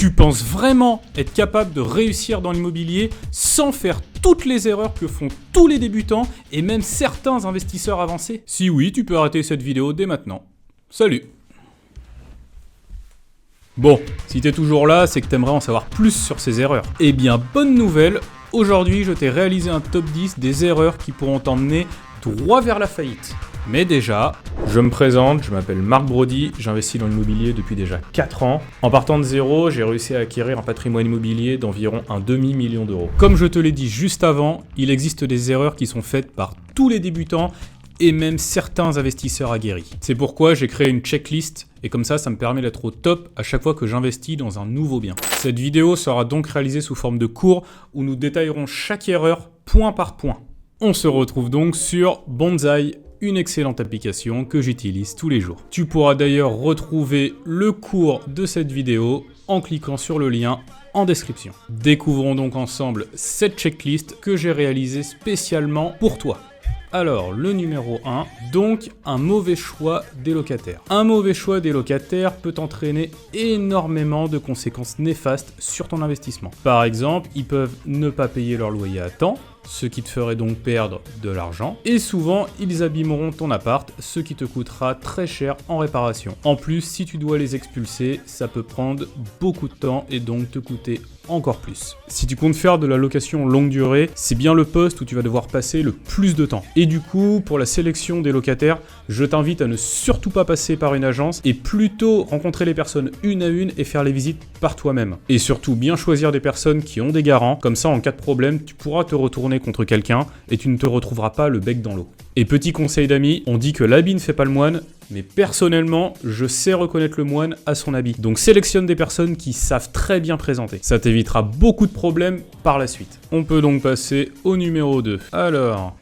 Tu penses vraiment être capable de réussir dans l'immobilier sans faire toutes les erreurs que font tous les débutants et même certains investisseurs avancés? Si oui, tu peux arrêter cette vidéo dès maintenant. Salut! Bon, si t'es toujours là, c'est que t'aimerais en savoir plus sur ces erreurs. Eh bien, bonne nouvelle, aujourd'hui je t'ai réalisé un top 10 des erreurs qui pourront t'emmener droit vers la faillite. Mais déjà, je me présente, je m'appelle Marc Brody, j'investis dans l'immobilier depuis déjà 4 ans. En partant de zéro, j'ai réussi à acquérir un patrimoine immobilier d'environ un demi-million d'euros. Comme je te l'ai dit juste avant, il existe des erreurs qui sont faites par tous les débutants et même certains investisseurs aguerris. C'est pourquoi j'ai créé une checklist et comme ça me permet d'être au top à chaque fois que j'investis dans un nouveau bien. Cette vidéo sera donc réalisée sous forme de cours où nous détaillerons chaque erreur point par point. On se retrouve donc sur Bonzai, une excellente application que j'utilise tous les jours. Tu pourras d'ailleurs retrouver le cours de cette vidéo en cliquant sur le lien en description. Découvrons donc ensemble cette checklist que j'ai réalisée spécialement pour toi. Alors, le numéro 1, donc un mauvais choix des locataires. Un mauvais choix des locataires peut entraîner énormément de conséquences néfastes sur ton investissement. Par exemple, ils peuvent ne pas payer leur loyer à temps, ce qui te ferait donc perdre de l'argent. Et souvent, ils abîmeront ton appart, ce qui te coûtera très cher en réparation. En plus, si tu dois les expulser, ça peut prendre beaucoup de temps et donc te coûter encore plus. Si tu comptes faire de la location longue durée, c'est bien le poste où tu vas devoir passer le plus de temps. Et du coup, pour la sélection des locataires, je t'invite à ne surtout pas passer par une agence et plutôt rencontrer les personnes une à une et faire les visites par toi-même. Et surtout, bien choisir des personnes qui ont des garants, comme ça en cas de problème, tu pourras te retourner contre quelqu'un et tu ne te retrouveras pas le bec dans l'eau. Et petit conseil d'amis, on dit que l'habit ne fait pas le moine, mais personnellement, je sais reconnaître le moine à son habit. Donc sélectionne des personnes qui savent très bien présenter. Ça t'évitera beaucoup de problèmes par la suite. On peut donc passer au numéro 2. Alors,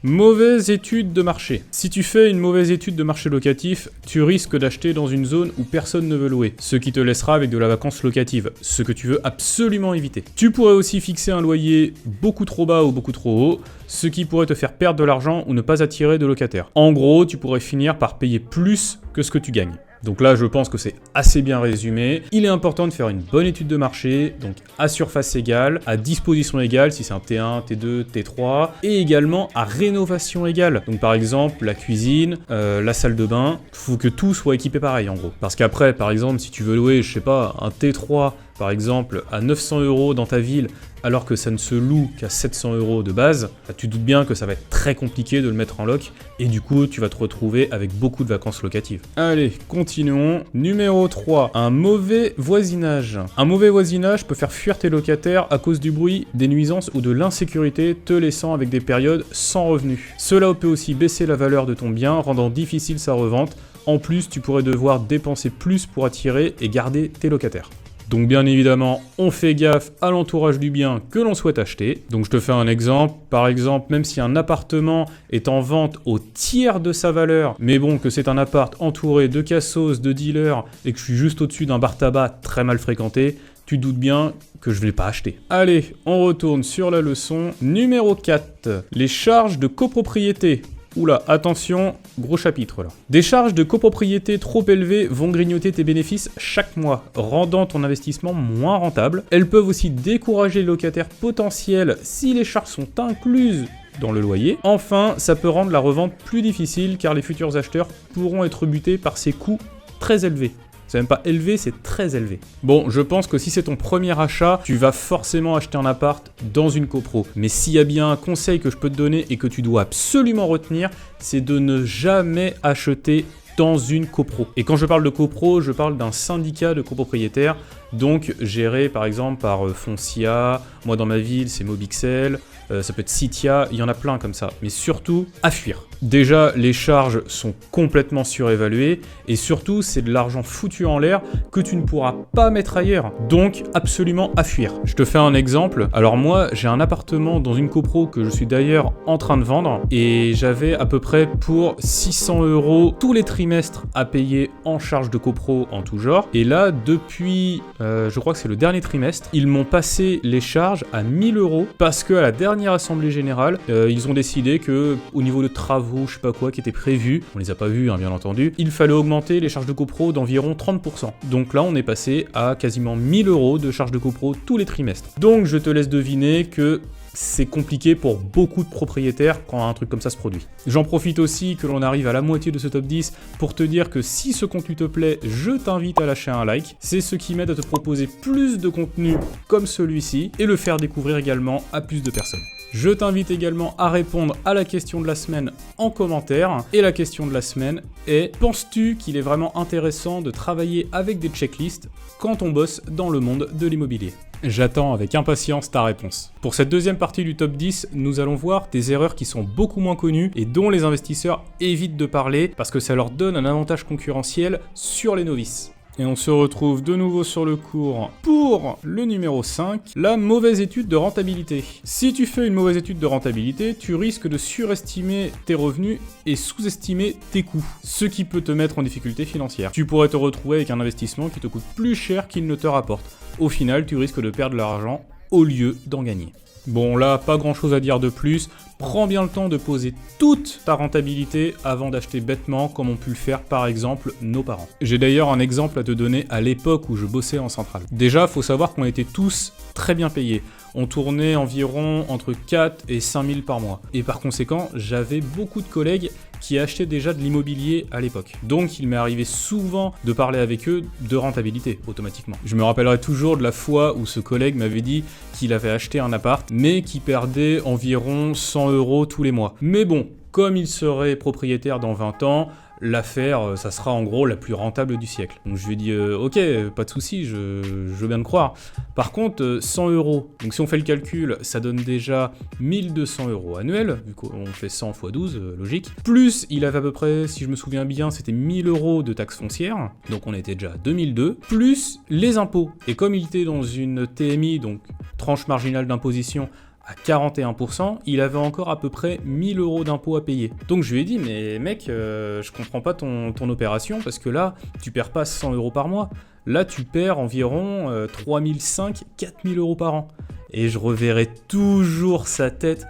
mauvaise étude de marché. Si tu fais une mauvaise étude de marché locatif, tu risques d'acheter dans une zone où personne ne veut louer, ce qui te laissera avec de la vacance locative, ce que tu veux absolument éviter. Tu pourrais aussi fixer un loyer beaucoup trop bas ou beaucoup trop haut, ce qui pourrait te faire perdre de l'argent ou ne pas attirer de locataires. En gros, tu pourrais finir par payer plus que ce que tu gagnes. Donc là, je pense que c'est assez bien résumé. Il est important de faire une bonne étude de marché, donc à surface égale, à disposition égale, si c'est un T1, T2, T3, et également à rénovation égale. Donc par exemple, la cuisine, la salle de bain, faut que tout soit équipé pareil en gros. Parce qu'après, par exemple, si tu veux louer, je sais pas, un T3, par exemple, à 900 € dans ta ville, alors que ça ne se loue qu'à 700 € de base, tu doutes bien que ça va être très compliqué de le mettre en loc, et du coup, tu vas te retrouver avec beaucoup de vacances locatives. Allez, continuons. Numéro 3, un mauvais voisinage. Un mauvais voisinage peut faire fuir tes locataires à cause du bruit, des nuisances ou de l'insécurité, te laissant avec des périodes sans revenus. Cela peut aussi baisser la valeur de ton bien, rendant difficile sa revente. En plus, tu pourrais devoir dépenser plus pour attirer et garder tes locataires. Donc bien évidemment, on fait gaffe à l'entourage du bien que l'on souhaite acheter. Donc je te fais un exemple. Par exemple, même si un appartement est en vente au tiers de sa valeur, mais bon, que c'est un appart entouré de cassos, de dealers, et que je suis juste au-dessus d'un bar tabac très mal fréquenté, tu doutes bien que je ne vais pas acheter. Allez, on retourne sur la leçon. Numéro 4. Les charges de copropriété. Oula, attention, gros chapitre là. Des charges de copropriété trop élevées vont grignoter tes bénéfices chaque mois, rendant ton investissement moins rentable. Elles peuvent aussi décourager les locataires potentiels si les charges sont incluses dans le loyer. Enfin, ça peut rendre la revente plus difficile car les futurs acheteurs pourront être butés par ces coûts très élevés. C'est même pas élevé, c'est très élevé. Bon, je pense que si c'est ton premier achat, tu vas forcément acheter un appart dans une copro. Mais s'il y a bien un conseil que je peux te donner et que tu dois absolument retenir, c'est de ne jamais acheter dans une copro. Et quand je parle de copro, je parle d'un syndicat de copropriétaires, donc géré par exemple par Foncia, moi dans ma ville c'est Mobixel, ça peut être Citia, il y en a plein comme ça. Mais surtout, à fuir. Déjà, les charges sont complètement surévaluées et surtout, c'est de l'argent foutu en l'air que tu ne pourras pas mettre ailleurs. Donc, absolument à fuir. Je te fais un exemple. Alors moi, j'ai un appartement dans une copro que je suis d'ailleurs en train de vendre et j'avais à peu près pour 600 € tous les trimestres à payer en charge de copro en tout genre. Et là, depuis, je crois que c'est le dernier trimestre, ils m'ont passé les charges à 1000 € parce qu'à la dernière dernière assemblée générale, ils ont décidé que au niveau de travaux, je sais pas quoi, qui étaient prévus, on les a pas vus hein, bien entendu, il fallait augmenter les charges de copro d'environ 30%. Donc là on est passé à quasiment 1000 € de charges de copro tous les trimestres. Donc je te laisse deviner que c'est compliqué pour beaucoup de propriétaires quand un truc comme ça se produit. J'en profite aussi que l'on arrive à la moitié de ce top 10 pour te dire que si ce contenu te plaît, je t'invite à lâcher un like. C'est ce qui m'aide à te proposer plus de contenu comme celui-ci et le faire découvrir également à plus de personnes. Je t'invite également à répondre à la question de la semaine en commentaire. Et la question de la semaine est: penses-tu qu'il est vraiment intéressant de travailler avec des checklists quand on bosse dans le monde de l'immobilier ? J'attends avec impatience ta réponse. Pour cette deuxième partie du top 10, nous allons voir des erreurs qui sont beaucoup moins connues et dont les investisseurs évitent de parler parce que ça leur donne un avantage concurrentiel sur les novices. Et on se retrouve de nouveau sur le cours pour le numéro 5, la mauvaise étude de rentabilité. Si tu fais une mauvaise étude de rentabilité, tu risques de surestimer tes revenus et sous-estimer tes coûts, ce qui peut te mettre en difficulté financière. Tu pourrais te retrouver avec un investissement qui te coûte plus cher qu'il ne te rapporte. Au final, tu risques de perdre de l'argent au lieu d'en gagner. Bon là, pas grand chose à dire de plus, prends bien le temps de poser toute ta rentabilité avant d'acheter bêtement comme ont pu le faire par exemple nos parents. J'ai d'ailleurs un exemple à te donner à l'époque où je bossais en centrale. Déjà, faut savoir qu'on était tous très bien payés. On tournait environ entre 4 et 5 000 par mois. Et par conséquent, j'avais beaucoup de collègues qui achetaient déjà de l'immobilier à l'époque. Donc il m'est arrivé souvent de parler avec eux de rentabilité, automatiquement. Je me rappellerai toujours de la fois où ce collègue m'avait dit qu'il avait acheté un appart, mais qu'il perdait environ 100 € tous les mois. Mais bon, comme il serait propriétaire dans 20 ans, l'affaire, ça sera en gros la plus rentable du siècle. Donc je lui ai dit, ok, pas de souci, je veux bien te croire. Par contre, 100 €, donc si on fait le calcul, ça donne déjà 1200 € annuels, vu qu'on fait 100 x 12, logique. Plus, il avait à peu près, si je me souviens bien, c'était 1000 € de taxes foncières, donc on était déjà à 2002, plus les impôts. Et comme il était dans une TMI, donc tranche marginale d'imposition, à 41%, il avait encore à peu près 1000 € d'impôts à payer. Donc je lui ai dit, mais mec, je comprends pas ton opération, parce que là, tu perds pas 100 € par mois. Là, tu perds environ 3500, 4000 € par an. Et je reverrai toujours sa tête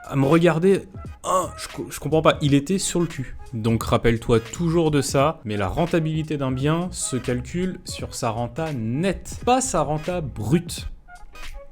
à me regarder. Ah, je comprends pas, il était sur le cul. Donc rappelle-toi toujours de ça, mais la rentabilité d'un bien se calcule sur sa renta nette, pas sa renta brute.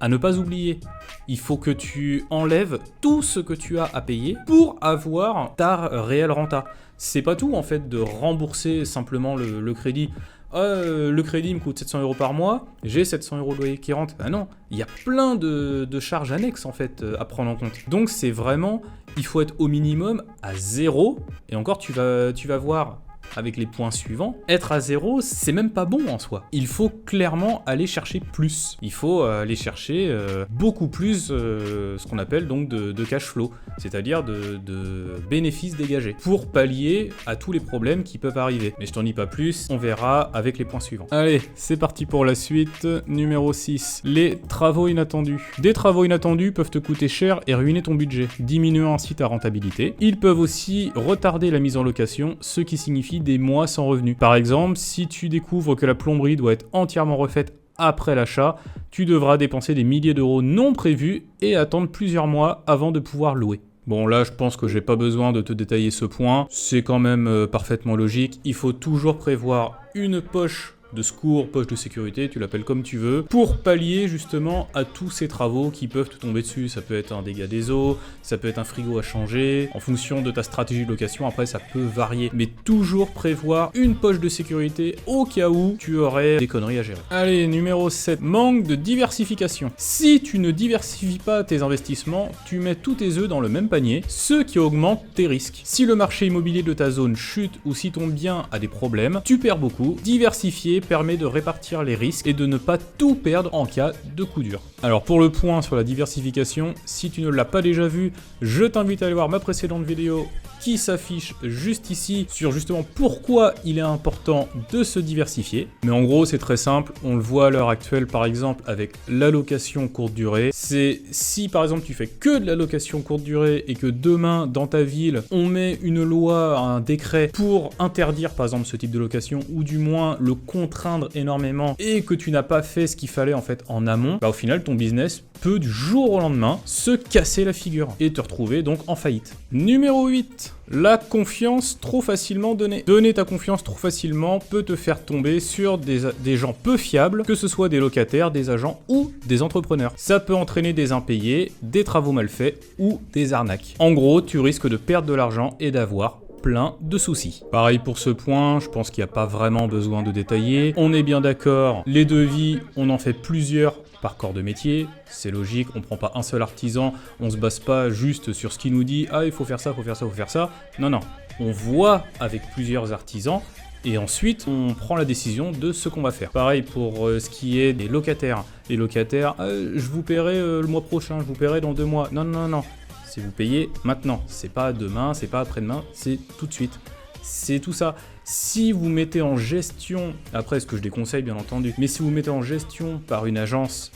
À ne pas oublier, il faut que tu enlèves tout ce que tu as à payer pour avoir ta réelle renta. C'est pas tout en fait de rembourser simplement le crédit. Le crédit me coûte 700 € par mois, j'ai 700 € de loyer qui rentre. Ah non, il y a plein de charges annexes en fait à prendre en compte. Donc c'est vraiment, il faut être au minimum à 0. Et encore tu vas voir avec les points suivants, être à 0, c'est même pas bon en soi. Il faut clairement aller chercher plus. Il faut aller chercher beaucoup plus ce qu'on appelle donc de cash flow, c'est-à-dire de bénéfices dégagés, pour pallier à tous les problèmes qui peuvent arriver. Mais je t'en dis pas plus, on verra avec les points suivants. Allez, c'est parti pour la suite. Numéro 6, les travaux inattendus. Des travaux inattendus peuvent te coûter cher et ruiner ton budget, diminuant ainsi ta rentabilité. Ils peuvent aussi retarder la mise en location, ce qui signifie des mois sans revenus. Par exemple, si tu découvres que la plomberie doit être entièrement refaite après l'achat, tu devras dépenser des milliers d'euros non prévus et attendre plusieurs mois avant de pouvoir louer. Bon là je pense que j'ai pas besoin de te détailler ce point, c'est quand même parfaitement logique, il faut toujours prévoir une poche de secours, poche de sécurité, tu l'appelles comme tu veux, pour pallier justement à tous ces travaux qui peuvent te tomber dessus. Ça peut être un dégât des eaux, ça peut être un frigo à changer, en fonction de ta stratégie de location, après ça peut varier. Mais toujours prévoir une poche de sécurité au cas où tu aurais des conneries à gérer. Allez, numéro 7, manque de diversification. Si tu ne diversifies pas tes investissements, tu mets tous tes œufs dans le même panier, ce qui augmente tes risques. Si le marché immobilier de ta zone chute ou si ton bien a des problèmes, tu perds beaucoup. Diversifier permet de répartir les risques et de ne pas tout perdre en cas de coup dur. Alors pour le point sur la diversification, si tu ne l'as pas déjà vu, je t'invite à aller voir ma précédente vidéo qui s'affiche juste ici sur justement pourquoi il est important de se diversifier. Mais en gros c'est très simple, on le voit à l'heure actuelle par exemple avec l'allocation courte durée. C'est si par exemple tu fais que de l'allocation courte durée et que demain dans ta ville on met une loi, un décret pour interdire par exemple ce type de location ou du moins le contrôle contraindre énormément et que tu n'as pas fait ce qu'il fallait en fait en amont, bah au final ton business peut du jour au lendemain se casser la figure et te retrouver donc en faillite. Numéro 8, la confiance trop facilement donnée. Donner ta confiance trop facilement peut te faire tomber sur des gens peu fiables, que ce soit des locataires, des agents ou des entrepreneurs. Ça peut entraîner des impayés, des travaux mal faits ou des arnaques. En gros, tu risques de perdre de l'argent et d'avoir plein de soucis. Pareil pour ce point, je pense qu'il n'y a pas vraiment besoin de détailler. On est bien d'accord, les devis, on en fait plusieurs par corps de métier, c'est logique, on prend pas un seul artisan, on se base pas juste sur ce qu'il nous dit, ah il faut faire ça, il faut faire ça, il faut faire ça. Non, on voit avec plusieurs artisans et ensuite on prend la décision de ce qu'on va faire. Pareil pour ce qui est des locataires. Les locataires, je vous paierai le mois prochain, je vous paierai dans 2 mois. Non. C'est vous payez maintenant, c'est pas demain, c'est pas après-demain, c'est tout de suite. C'est tout ça. Si vous mettez en gestion, après ce que je déconseille bien entendu, mais si vous mettez en gestion par une agence,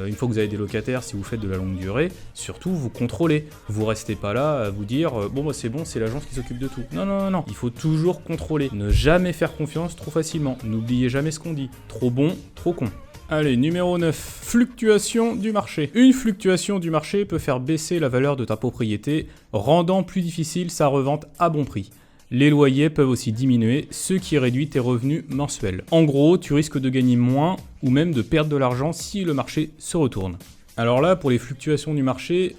une fois que vous avez des locataires, si vous faites de la longue durée, surtout vous contrôlez. Vous restez pas là à vous dire bon c'est l'agence qui s'occupe de tout. Non. Il faut toujours contrôler. Ne jamais faire confiance trop facilement. N'oubliez jamais ce qu'on dit. Trop bon, trop con. Allez, numéro 9, fluctuation du marché. Une fluctuation du marché peut faire baisser la valeur de ta propriété, rendant plus difficile sa revente à bon prix. Les loyers peuvent aussi diminuer, ce qui réduit tes revenus mensuels. En gros, tu risques de gagner moins ou même de perdre de l'argent si le marché se retourne. Alors là, pour les fluctuations du marché,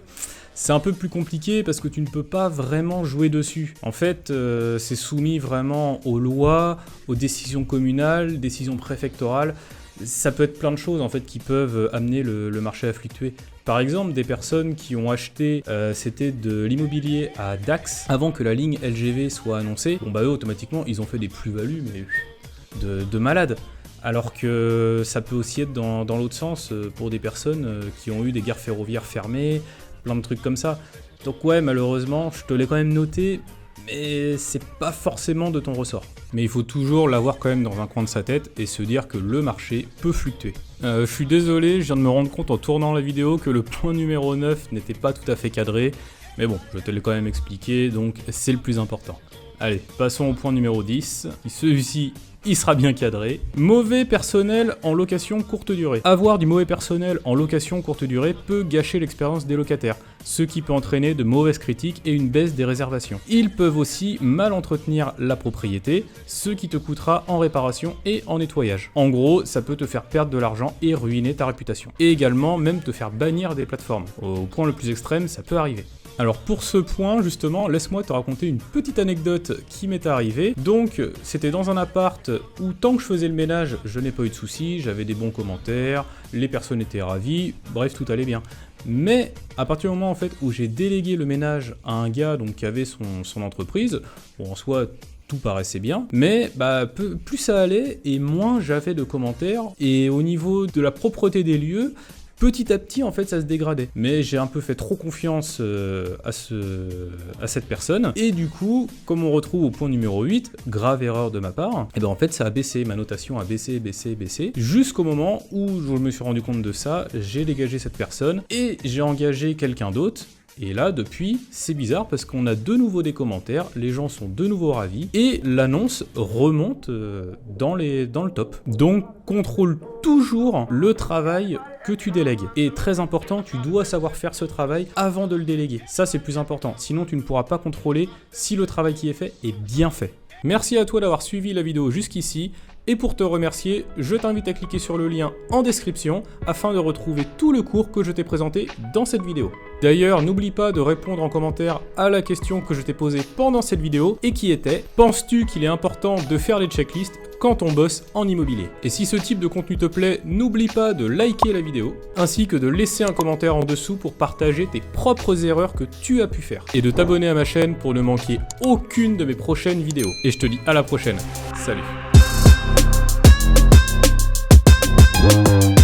c'est un peu plus compliqué parce que tu ne peux pas vraiment jouer dessus. En fait, c'est soumis vraiment aux lois, aux décisions communales, décisions préfectorales. Ça peut être plein de choses en fait qui peuvent amener le marché à fluctuer. Par exemple, des personnes qui ont acheté c'était de l'immobilier à Dax avant que la ligne LGV soit annoncée, bon bah eux automatiquement ils ont fait des plus-values mais de malades. Alors que ça peut aussi être dans l'autre sens pour des personnes qui ont eu des gares ferroviaires fermées, plein de trucs comme ça. Donc ouais, malheureusement, je te l'ai quand même noté, mais c'est pas forcément de ton ressort. Mais il faut toujours l'avoir quand même dans un coin de sa tête et se dire que le marché peut fluctuer. Je suis désolé, je viens de me rendre compte en tournant la vidéo que le point numéro 9 n'était pas tout à fait cadré, mais bon, je te l'ai quand même expliqué, donc c'est le plus important. Allez, passons au point numéro 10. Celui-ci, il sera bien cadré. Mauvais personnel en location courte durée. Avoir du mauvais personnel en location courte durée peut gâcher l'expérience des locataires, ce qui peut entraîner de mauvaises critiques et une baisse des réservations. Ils peuvent aussi mal entretenir la propriété, ce qui te coûtera en réparation et en nettoyage. En gros, ça peut te faire perdre de l'argent et ruiner ta réputation. Et également, même te faire bannir des plateformes. Au point le plus extrême, ça peut arriver. Alors pour ce point, justement, laisse-moi te raconter une petite anecdote qui m'est arrivée. Donc, c'était dans un appart où tant que je faisais le ménage, je n'ai pas eu de soucis, j'avais des bons commentaires, les personnes étaient ravies, bref, tout allait bien. Mais à partir du moment en fait où j'ai délégué le ménage à un gars donc, qui avait son entreprise, bon en soi tout paraissait bien, mais plus ça allait et moins j'avais de commentaires. Et au niveau de la propreté des lieux, petit à petit, en fait, ça se dégradait. Mais j'ai un peu fait trop confiance à cette personne. Et du coup, comme on retrouve au point numéro 8, grave erreur de ma part, et ben en fait, ça a baissé. Ma notation a baissé. Jusqu'au moment où je me suis rendu compte de ça, j'ai dégagé cette personne et j'ai engagé quelqu'un d'autre. Et là, depuis, c'est bizarre parce qu'on a de nouveau des commentaires, les gens sont de nouveau ravis et l'annonce remonte dans le top. Donc, contrôle toujours le travail que tu délègues. Et très important, tu dois savoir faire ce travail avant de le déléguer. Ça, c'est plus important. Sinon, tu ne pourras pas contrôler si le travail qui est fait est bien fait. Merci à toi d'avoir suivi la vidéo jusqu'ici. Et pour te remercier, je t'invite à cliquer sur le lien en description afin de retrouver tout le cours que je t'ai présenté dans cette vidéo. D'ailleurs, n'oublie pas de répondre en commentaire à la question que je t'ai posée pendant cette vidéo et qui était « Penses-tu qu'il est important de faire les checklists quand on bosse en immobilier ?» Et si ce type de contenu te plaît, n'oublie pas de liker la vidéo ainsi que de laisser un commentaire en dessous pour partager tes propres erreurs que tu as pu faire et de t'abonner à ma chaîne pour ne manquer aucune de mes prochaines vidéos. Et je te dis à la prochaine. Salut.